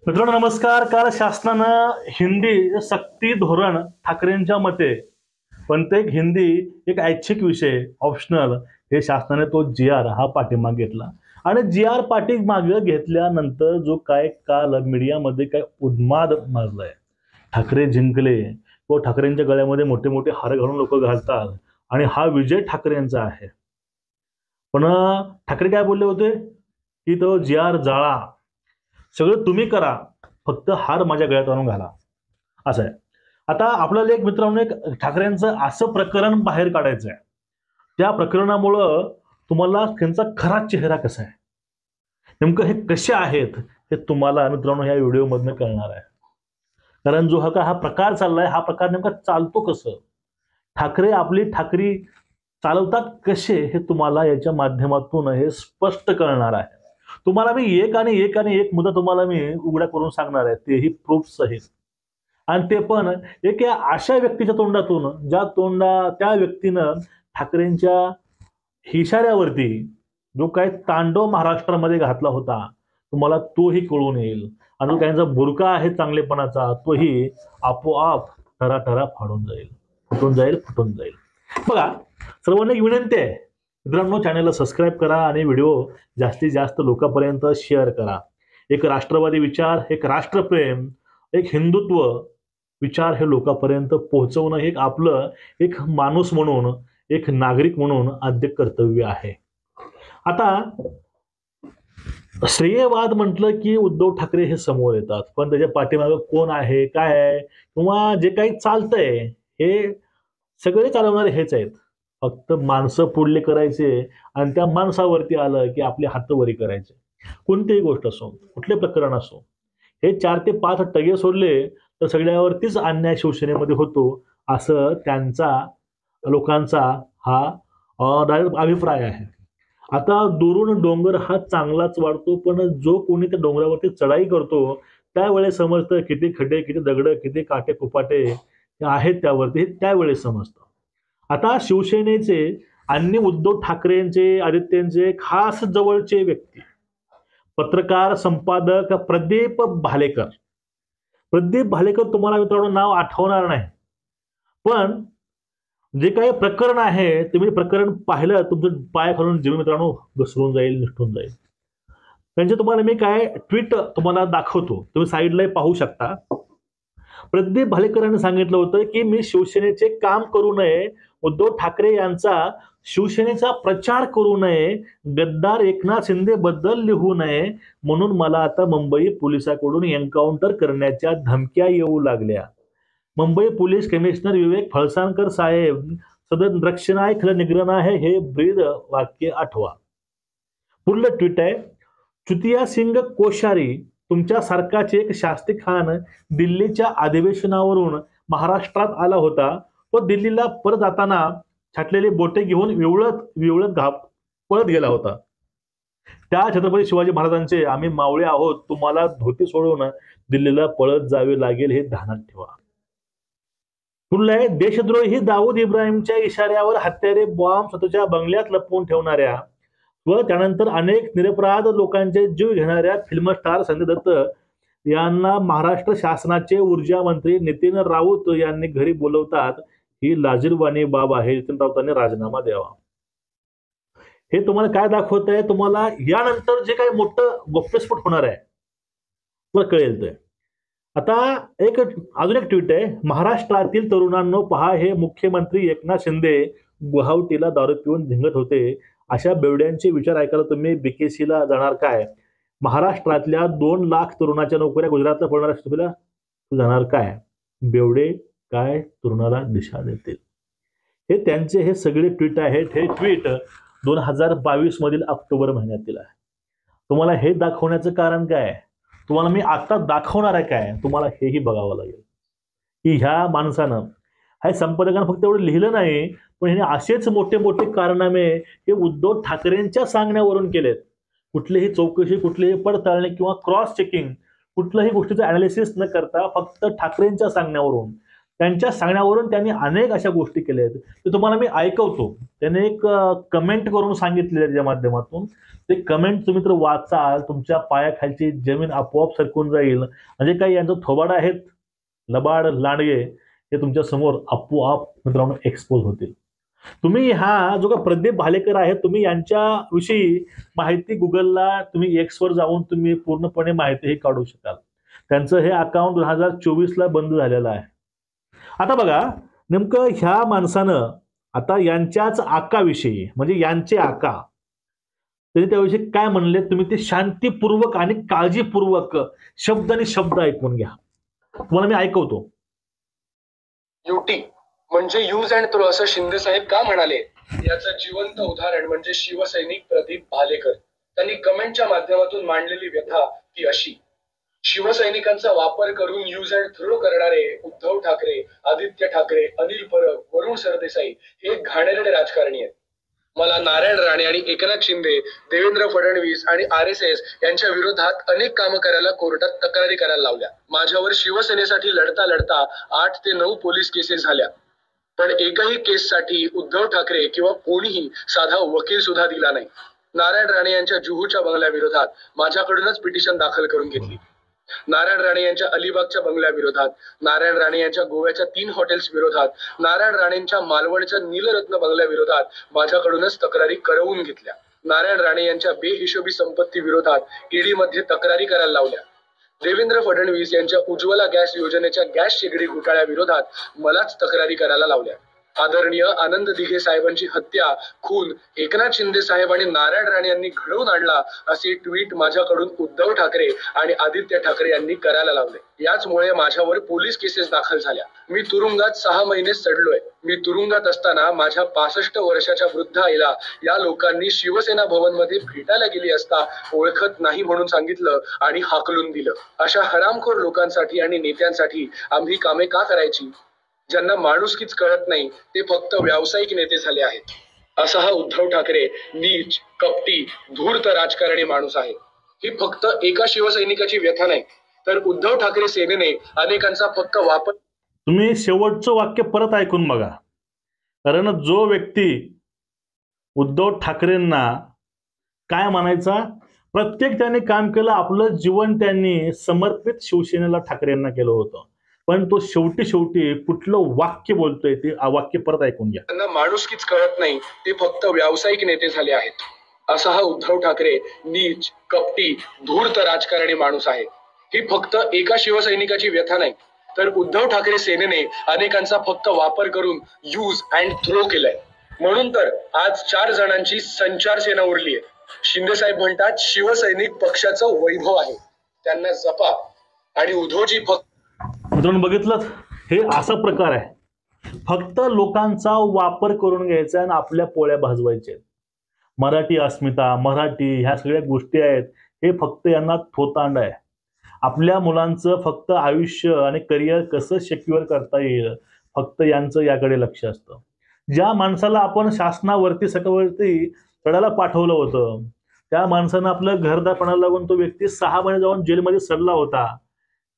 मित्रांनो नमस्कार. काल शासनानं हिंदी सक्ती धोरण ठाकरेंच्या मते, पण ते हिंदी एक ऐच्छिक विषय ऑप्शनल हे शासनाने तो जी आर हा पाठीमागे घेतला. आणि जी आर पाठीमागे घेतल्यानंतर जो काय काल मीडियामध्ये काय उन्माद माजलाय, ठाकरे जिंकले व ठाकरेंच्या गळ्यामध्ये मोठे मोठे हार घालून लोक घालतात आणि हा विजय ठाकरेंचा आहे. पण ठाकरे काय बोलले होते की तो जी.आर जाळा, सगळं तुम्ही करा, फक्त हार माझ्या गळ्यात आणून घाला, असं आहे. आता आपल्याला एक मित्रांनो एक ठाकरेंचं असं प्रकरण बाहेर काढायचं आहे, त्या प्रकरणामुळं तुम्हाला त्यांचा खरा चेहरा कसा आहे, नेमकं हे कसे आहेत, हे तुम्हाला मित्रांनो या व्हिडिओमधनं कळणार आहे. कारण जो हा प्रकार चाललाय, हा प्रकार नेमका चालतो कसं, ठाकरे आपली ठाकरी चालवतात कसे, हे तुम्हाला याच्या माध्यमातून हे स्पष्ट कळणार आहे. तुम्हाला मी एक आणि एक मुद्दा तुम्हाला मी उघडा करून सांगणार आहे, तेही प्रूफ सहित. आणि ते पण एक अशा व्यक्तीच्या तोंडातून त्या व्यक्तीनं ठाकरेंच्या इशाऱ्यावरती जो काही तांडव महाराष्ट्रामध्ये घातला होता, तुम्हाला तोही कळून येईल. आणि जो काहींचा बुरका आहे चांगलेपणाचा, तोही आपोआप ठरा फाडून जाईल, फुटून जाईल. बघा, सर्वांना एक विनंती आहे, मित्रांनो चॅनलला सबस्क्राईब करा आणि व्हिडिओ जास्तीत जास्त लोकांपर्यंत शेअर करा. एक राष्ट्रवादी विचार, एक राष्ट्रप्रेम, एक हिंदुत्व विचार हे लोकांपर्यंत पोहोचवणं हे आपलं एक माणूस म्हणून, एक नागरिक म्हणून आद्य कर्तव्य आहे. आता श्रेयवाद म्हटलं की उद्धव ठाकरे हे समोर येतात, पण त्याच्या पाठीमागे कोण आहे, काय आहे, किंवा जे काही चालतंय हे सगळे चालवणारे हेच आहेत. फक्त माणसं पुढले करायचे आणि त्या माणसावरती आलं की आपले हात वरी करायचे. कोणतीही गोष्ट असो, कुठले प्रकरण असो, हे 4 ते 5 टगे सोडले तर सगळ्यावरतीच अन्याय शिवसेनेमध्ये होतो, असं त्यांचा लोकांचा हा अभिप्राय आहे. आता दुरून डोंगर हा चांगलाच वाढतो, पण जो कोणी त्या डोंगरावरती चढाई करतो त्यावेळेस समजतं किती खड्डे, किती दगड, किती काटे कुपाटे आहेत त्यावरती, त्यावेळेस समजतं. आता शिवसेनेचे आणि उद्धव ठाकरेंचे, आदित्यंचे खास जवळचे व्यक्ती, पत्रकार संपादक प्रदीप भालेकर. प्रदीप भालेकर तुम्हाला मित्रांनो नाव आठवणार नाही, पण जे काही प्रकरण आहे तुम्ही प्रकरण पाहिलं, तुमचं पाय खालून जीव मित्रांनो घसरून जाईल, निष्ठून जाईल. त्यांचे तुम्हाला मी काय ट्विट तुम्हाला दाखवतो, तुम्ही साईडला पाहू शकता. प्रदीप भालेकरांनी सांगितलं होतं की मी शिवसेनेचे काम करू नये, उद्धव ठाकरे यांचा शिवसेनेचा प्रचार करू नये, गद्दार एकनाथ शिंदे बद्दल लिहू नये, म्हणून मला आता मुंबई पोलिसांकडून एन्काउंटर करण्याच्या धमक्या येऊ लागल्या. मुंबई पोलीस कमिशनर विवेक फळसाणकर साहेब, सदन रक्षणाय खल निग्रह आहे, हे ब्रीद वाक्य आठवा. पुढलं ट्विट आहे, चुतिया सिंग कोश्यारी तुमच्यासारखाच एक शास्ती खान दिल्लीच्या अधिवेशनावरून महाराष्ट्रात आला होता. तो दिल्लीला परत जाताना छाटलेली बोटे घेऊन विवळत पळत गेला होता. त्या छत्रपती शिवाजी महाराजांचे आम्ही मावळे आहोत, तुम्हाला धोती सोडून दिल्लीला पळत जावे लागेल, हे ध्यानात ठेवा. पुढलं आहे, देशद्रोही दाऊद इब्राहिमच्या इशाऱ्यावर हत्यारे बॉम्ब स्वतःच्या बंगल्यात लपवून ठेवणाऱ्या व त्यानंतर अनेक निरपराध लोकांचे जीव घेणाऱ्या फिल्म स्टार संजय दत्त यांना महाराष्ट्र शासनाचे ऊर्जा मंत्री नितीन राऊत यांनी घरी बोलवतात, ही लाजिरवाणी बाब आहे. नितीन राऊतांनी राजीनामा द्यावा. हे तुम्हाला काय दाखवत आहे, तुम्हाला यानंतर जे काही मोठं गौप्यस्फोट होणार आहे तुला कळेल. ते आता अजून एक ट्विट आहे, महाराष्ट्रातील तरुणांनो पहा, हे मुख्यमंत्री एकनाथ शिंदे गुवाहाटीला दारू पिऊन धिंगत होते. अशा बेवड्यांचे विचार ऐकायला तुम्ही बीकेसीला जाणार काय? महाराष्ट्रातल्या 2 लाख तरुणाच्या नोकऱ्या गुजरातला पडणार तुला, तू जाणार काय? बेवडे काय तरुणाला दिशा देतील. हे त्यांचे हे सगळे ट्विट आहेत. हे ट्विट 2022 मधील ऑक्टोबर महिन्यातील आहे. तुम्हाला हे दाखवण्याचं कारण काय, तुम्हाला मी आता दाखवणार आहे काय, तुम्हाला हेही बघावं लागेल की ह्या माणसानं, ह्या संपादकानं फक्त एवढं लिहिलं नाही, पण ह्याने असेच मोठे मोठे कारनामे हे उद्धव ठाकरेंच्या सांगण्यावरून केलेत. कुठलीही चौकशी, कुठलीही पडताळणी किंवा क्रॉस चेकिंग, कुठल्याही गोष्टीचं अनालिसिस न करता फक्त ठाकरेंच्या सांगण्यावरून त्यांच्या सांगण्यावरून त्यांनी अनेक अशा गोष्टी केल्या आहेत. ते तुम्हाला मी ऐकवतो. त्याने एक कमेंट करून सांगितलेलं आहे त्याच्या माध्यमातून. ते कमेंट तुम्ही तर वाचाल, तुमच्या पायाखालची जमीन आपोआप सरकून जाईल. म्हणजे काही यांचं थोबाड आहेत, लबाड लांडगे, हे तुमच्या समोर आपोआप मित्रांनो एक्सपोज होतील. तुम्ही हा जो का प्रदीप भालेकर आहे, तुम्ही यांच्याविषयी माहिती गुगलला तुम्ही एक्सवर जाऊन तुम्ही पूर्णपणे माहितीही काढू शकाल. त्यांचं हे अकाउंट 2024ला बंद झालेलं आहे. आता बघा, नेमकं ह्या माणसानं आता यांच्याच आकाविषयी, म्हणजे यांचे आका, त्यांनी त्याविषयी काय म्हणले तुम्ही ते शांतीपूर्वक आणि काळजीपूर्वक शब्द आणि शब्द ऐकून घ्या. तुम्हाला मी ऐकवतो. युटी म्हणजे यूज अँड थ्रो असं शिंदे साहेब का म्हणाले याचं जिवंत उदाहरण म्हणजे शिवसैनिक प्रदीप भालेकर. त्यांनी कमेंटच्या माध्यमातून मांडलेली व्यथा ती अशी: शिवसैनिकांचा वापर करून यूज अँड थ्रो करणारे उद्धव ठाकरे, आदित्य ठाकरे, अनिल परब, वरुण सरदेसाई हे घाणेरडे राजकारणी आहेत. मला नारायण राणे आणि एकनाथ शिंदे, देवेंद्र फडणवीस आणि RSS यांच्या विरोधात अनेक कामं करायला कोर्टात तक्रारी करायला लावल्या. माझ्यावर शिवसेनेसाठी लढता लढता 8 ते 9 पोलीस केसेस झाल्या. पण एकही केससाठी उद्धव ठाकरे किंवा कोणीही साधा वकील सुद्धा दिला नाही. नारायण राणे यांच्या जुहूच्या बंगल्याविरोधात माझ्याकडूनच पिटिशन दाखल करून घेतली. नारायण राणे यांच्या अलिबागच्या बंगल्याविरोधात, नारायण राणे यांच्या गोव्याच्या 3 हॉटेल्स विरोधात, नारायण राणेंच्या मालवणच्या नीलरत्न बंगल्याविरोधात माझ्याकडूनच तक्रारी करवून घेतल्या. नारायण राणे यांच्या बेहिशोबी संपत्ती विरोधात ईडी मध्ये तक्रारी करायला लावल्या. देवेंद्र फडणवीस यांच्या उज्ज्वला गॅस योजनेच्या गॅस शेगडी घोटाळ्याविरोधात मलाच तक्रारी करायला लावल्या. आदरणीय आनंद दिघे साहेबांची हत्या, खून एकनाथ शिंदे साहेब आणि नारायण राणे यांनी घडवून आणला असे ट्विट माझ्याकडून उद्धव ठाकरे आणि आदित्य ठाकरे यांनी करायला लावले. याचमुळे माझ्यावर पोलीस केसेस दाखल झाल्या. मी तुरुंगात 6 महिने सडलोय. मी तुरुंगात असताना माझ्या 65 वर्षाच्या वृद्ध आईला या लोकांनी शिवसेना भवन मध्ये भेटायला गेली असता ओळखत नाही म्हणून सांगितलं आणि हाकलून दिलं. अशा हरामखोर लोकांसाठी आणि नेत्यांसाठी आम्ही कामे का करायची? ज्यांना माणुसकीच कळत नाही ते फक्त व्यावसायिक नेते झाले आहेत. असा हा उद्धव ठाकरे नीच, कपटी, धूर्त राजकारणी माणूस आहे. ही फक्त एका शिवसैनिकाची व्यथा नाही, तर उद्धव ठाकरे सेनेने अनेकांचा फक्त वापर. तुम्ही शेवटचं वाक्य परत ऐकून बघा. कारण जो व्यक्ती उद्धव ठाकरेंना काय म्हणायचा, प्रत्येक त्यांनी काम केलं, आपलं जीवन त्यांनी समर्पित शिवसेनेला ठाकरेंना केलं होतं. पण तो शेवटी कुठलं वाक्य बोलतोय ते वाक्य परत ऐकून घ्या. त्यांना माणुसकीच कळत नाही ते फक्त व्यावसायिक नेते झाले आहेत. असा हा उद्धव ठाकरे नीच, कपटी, धूर्त राजकारणी माणूस आहे. ही फक्त एका शिवसैनिकाची व्यथा नाही, तर उद्धव ठाकरे सेनेने अनेकांचा फक्त वापर करून यूज अँड थ्रो केलाय. म्हणून तर आज 4 जणांची संचार सेना उरली आहे. शिंदे साहेब म्हणतात शिवसैनिक पक्षाचं वैभव आहे, त्यांना जपा. आणि उद्धवजी फक्त. मित्रांनो बघितलं, हे असा प्रकार आहे. फक्त लोकांचा वापर करून घ्यायचा आणि आपल्या पोळ्या भाजवायच्या. मराठी अस्मिता, मराठी ह्या सगळ्या गोष्टी आहेत, हे फक्त यांना थोतांड आहे. आपल्या मुलांचं फक्त आयुष्य आणि करिअर कसं सिक्युअर करता येईल, फक्त यांचं याकडे लक्ष असतं. ज्या माणसाला आपण शासनावरती सगळ्यावरती चढायला पाठवलं होतं, त्या माणसानं आपलं घरदारपणाला लागून तो व्यक्ती 6 महिने जाऊन जेलमध्ये सडला होता.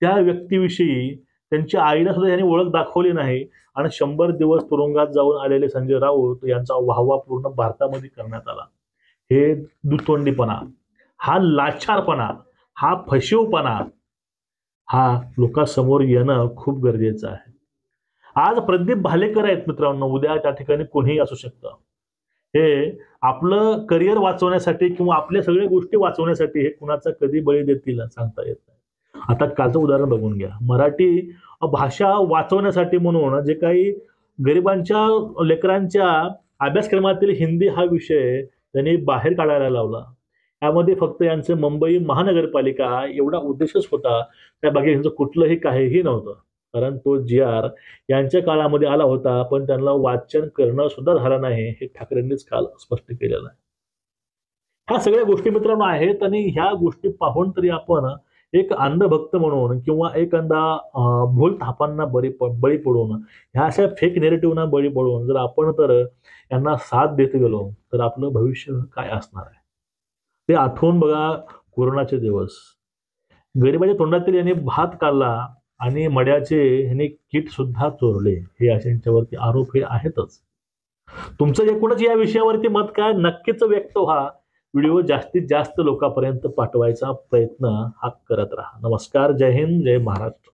त्या व्यक्तीविषयी त्यांच्या आईला सुद्धा यांनी ओळख दाखवली नाही आणि 100 दिवस तुरुंगात जाऊन आलेले संजय राऊत यांचा वाहवा पूर्ण भारतामध्ये करण्यात आला. हे दुतोंडीपणा, हा लाचारपणा, हा फशीवपणा, हा लोकांसमोर येणं खूप गरजेचं आहे. आज प्रदीप भालेकर आहेत मित्रांनो, उद्या त्या ठिकाणी कोणीही असू शकतं. हे आपलं करिअर वाचवण्यासाठी किंवा आपल्या सगळ्या गोष्टी वाचवण्यासाठी हे कुणाचा कधी बळी देतील सांगता येत नाही. आता कालचं उदाहरण बघून घ्या. मराठी भाषा वाचवण्यासाठी म्हणून जे काही गरिबांच्या लेकरांच्या अभ्यासक्रमातील हिंदी हा विषय त्यांनी बाहेर काढायला लावला. यामध्ये फक्त यांचं मुंबई महानगरपालिका एवढा उद्देशच होता, त्या बाकी यांचं कुठलंही काहीही नव्हतं. कारण तो GR यांच्या काळामध्ये आला होता, पण त्यांना वाचन करणं सुद्धा झालं नाही, हे ठाकरेंनीच काल स्पष्ट केलेलं आहे. ह्या सगळ्या गोष्टी मित्रांनो आहेत आणि ह्या गोष्टी पाहून तरी आपण एक अंधभक्त म्हणून किंवा एखादा भूल थापांना बळी पडून, ह्या अशा फेक नेरेटिव्हना बळी पडून जर आपण तर यांना साथ देत गेलो तर आपलं भविष्य काय असणार आहे ते आठवून बघा. कोरोनाचे दिवस गरिबाच्या तोंडातील यांनी भात काढला आणि मड्याचे ह्याने किट सुद्धा चोरले हे असे यांच्यावरती आरोप हे आहेतच. तुमचं एकूणच या विषयावरती मत काय नक्कीच व्यक्त व्हा. व्हिडिओ जास्तीत जास्त लोकांपर्यंत पाठवायचा प्रयत्न हा करत राहा. नमस्कार, जय हिंद, जय महाराष्ट्र.